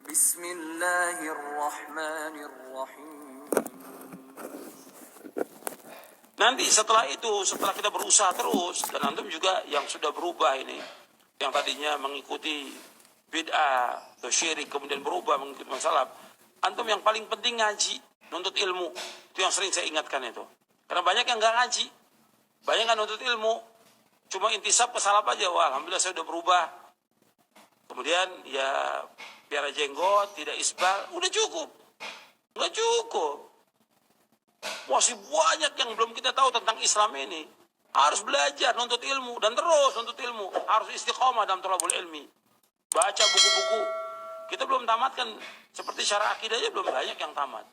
Bismillahirrahmanirrahim. Nanti setelah itu, setelah kita berusaha terus, dan antum juga yang sudah berubah ini, yang tadinya mengikuti bid'ah atau syirik, kemudian berubah mengikuti masalah, antum yang paling penting ngaji, nuntut ilmu. Itu yang sering saya ingatkan itu. Karena banyak yang nggak ngaji, banyak yang nuntut ilmu, cuma intisab ke salaf aja. Wah, alhamdulillah saya udah berubah. Kemudian ya biar jenggot, tidak isbal, udah cukup. Nggak cukup. Masih banyak yang belum kita tahu tentang Islam ini. Harus belajar, nuntut ilmu, dan terus nuntut ilmu. Harus istiqomah dalam thalabul ilmi. Baca buku-buku. Kita belum tamatkan, seperti syarah akidah aja belum banyak yang tamat.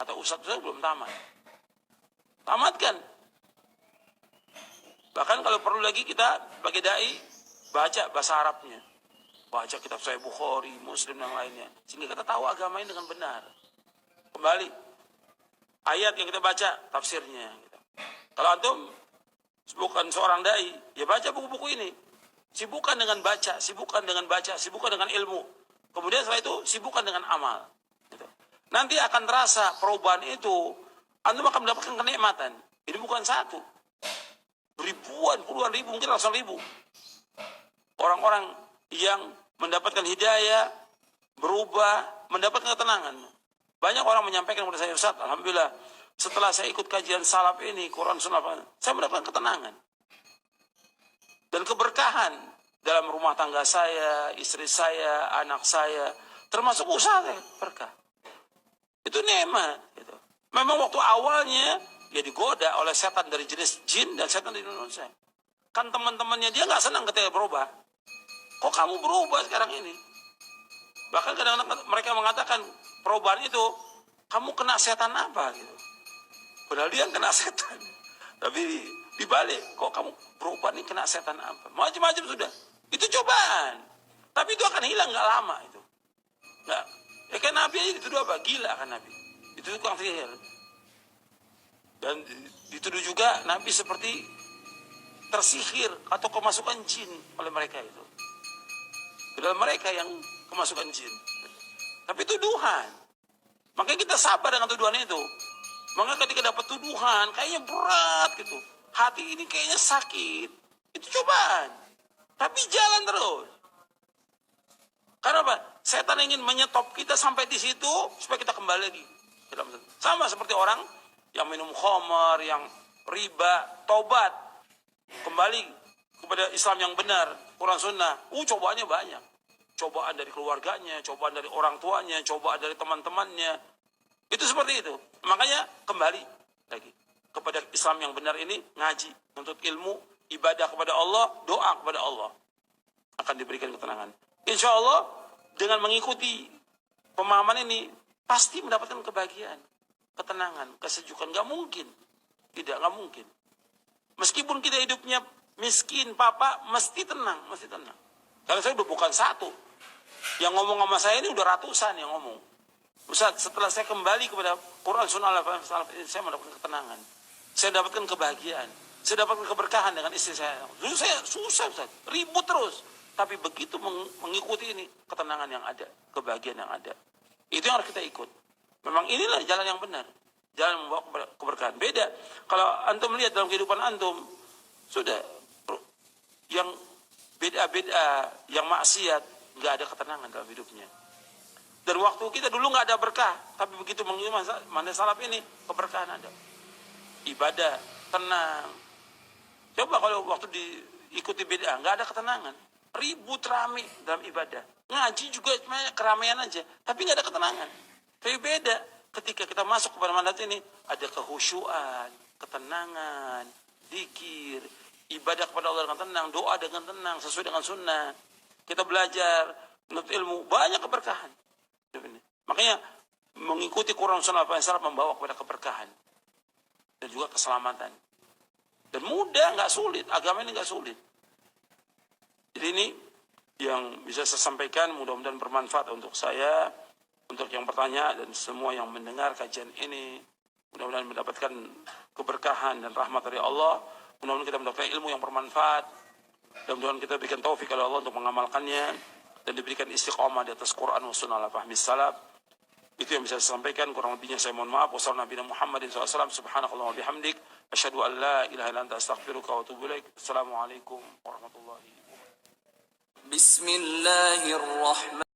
Atau ustadz belum tamat. Tamatkan. Bahkan kalau perlu lagi kita bagi dai, baca bahasa Arabnya. Baca kitab Sahih Bukhari, Muslim, dan lainnya. Sehingga kita tahu agama ini dengan benar. Kembali. Ayat yang kita baca, tafsirnya. Kalau antum bukan seorang dai, ya baca buku-buku ini. Sibukkan dengan baca, sibukkan dengan baca, sibukkan dengan ilmu. Kemudian setelah itu, sibukkan dengan amal. Nanti akan terasa perubahan itu, antum akan mendapatkan kenikmatan. Ini bukan satu. Ribuan, puluhan ribu, mungkin ratusan ribu. Orang-orang yang mendapatkan hidayah, berubah, mendapatkan ketenangan. Banyak orang menyampaikan kepada saya, Ustaz, alhamdulillah, setelah saya ikut kajian salaf ini, Quran Sunnah, saya mendapatkan ketenangan. Dan keberkahan dalam rumah tangga saya, istri saya, anak saya, termasuk usaha saya, berkah. Itu nikmat. Gitu. Memang waktu awalnya, dia digoda oleh setan dari jenis jin dan setan dari Indonesia. Kan teman-temannya dia nggak senang ketika berubah. Kok kamu berubah sekarang ini? Bahkan kadang-kadang mereka mengatakan, perubahan itu, kamu kena setan apa gitu. Padahal dia kena setan. Tapi dibalik, kok kamu berubah nih kena setan apa? Macam-macam sudah. Itu cobaan. Tapi itu akan hilang gak lama itu. Nggak. Ya kan Nabi aja dituduh apa? Gila kan Nabi. Itu tukang sihir. Dan dituduh juga Nabi seperti tersihir atau kemasukan jin oleh mereka itu. Padahal mereka yang kemasukan jin. Tapi tuduhan. Makanya kita sabar dengan tuduhan itu. Makanya ketika dapat tuduhan, kayaknya berat gitu. Hati ini kayaknya sakit. Itu cobaan. Tapi jalan terus. Karena apa? Setan ingin menyetop kita sampai di situ, supaya kita kembali lagi. Sama seperti orang yang minum khamar, yang riba, tobat. Kembali kepada Islam yang benar, Quran Sunnah. Cobaannya banyak. Cobaan dari keluarganya, cobaan dari orang tuanya, cobaan dari teman-temannya. Itu seperti itu. Makanya kembali lagi kepada Islam yang benar ini, ngaji, menuntut ilmu, ibadah kepada Allah, doa kepada Allah. Akan diberikan ketenangan. Insya Allah dengan mengikuti pemahaman ini, pasti mendapatkan kebahagiaan, ketenangan, kesejukan. Gak mungkin. Tidak, gak mungkin. Meskipun kita hidupnya miskin, papa, mesti tenang, mesti tenang. Karena saya udah bukan satu. Yang ngomong sama saya ini udah ratusan yang ngomong. Ustaz, setelah saya kembali kepada Quran Sunnah saya mendapatkan ketenangan. Saya dapatkan kebahagiaan. Saya dapatkan keberkahan dengan istri saya. Dulu saya susah, Ustaz. Ribut terus. Tapi begitu mengikuti ini, ketenangan yang ada. Kebahagiaan yang ada. Itu yang harus kita ikut. Memang inilah jalan yang benar. Jalan membawa keberkahan. Beda. Kalau antum melihat dalam kehidupan antum, sudah. Yang beda-beda, yang maksiat, nggak ada ketenangan dalam hidupnya. Dan waktu kita dulu nggak ada berkah, tapi begitu mengikuti manhaj salaf ini, keberkahan ada. Ibadah, tenang. Coba kalau waktu diikuti bid'ah, nggak ada ketenangan. Ribut rame dalam ibadah. Ngaji juga keramaian aja, tapi nggak ada ketenangan. Tapi beda ketika kita masuk kepada manhaj ini, ada kehusyuan, ketenangan, zikir, ibadah kepada Allah dengan tenang, doa dengan tenang, sesuai dengan sunnah. Kita belajar, menuntut ilmu, banyak keberkahan. Makanya mengikuti Quran Sunnah membawa kepada keberkahan dan juga keselamatan. Dan mudah, nggak sulit. Agama ini nggak sulit. Jadi ini yang bisa saya sampaikan, mudah-mudahan bermanfaat untuk saya, untuk yang bertanya dan semua yang mendengar kajian ini. Mudah-mudahan mendapatkan keberkahan dan rahmat dari Allah. Mudah-mudahan kita mendapatkan ilmu yang bermanfaat. Dan mudah-mudahan kita berikan taufik oleh Allah untuk mengamalkannya. dan diberikan istiqomah di atas Quran wa sunnah ala fahmi salaf. Itu yang bisa saya sampaikan, kurang lebihnya saya mohon maaf. Wassalamualaikum Muhammadin SAW, subhanakallah wa bihamdik, asyhadu an la ilaha illa anta astaghfiruka wa atubu ilaik. Assalamualaikum warahmatullahi wabarakatuh. Bismillahirrahmanirrahim.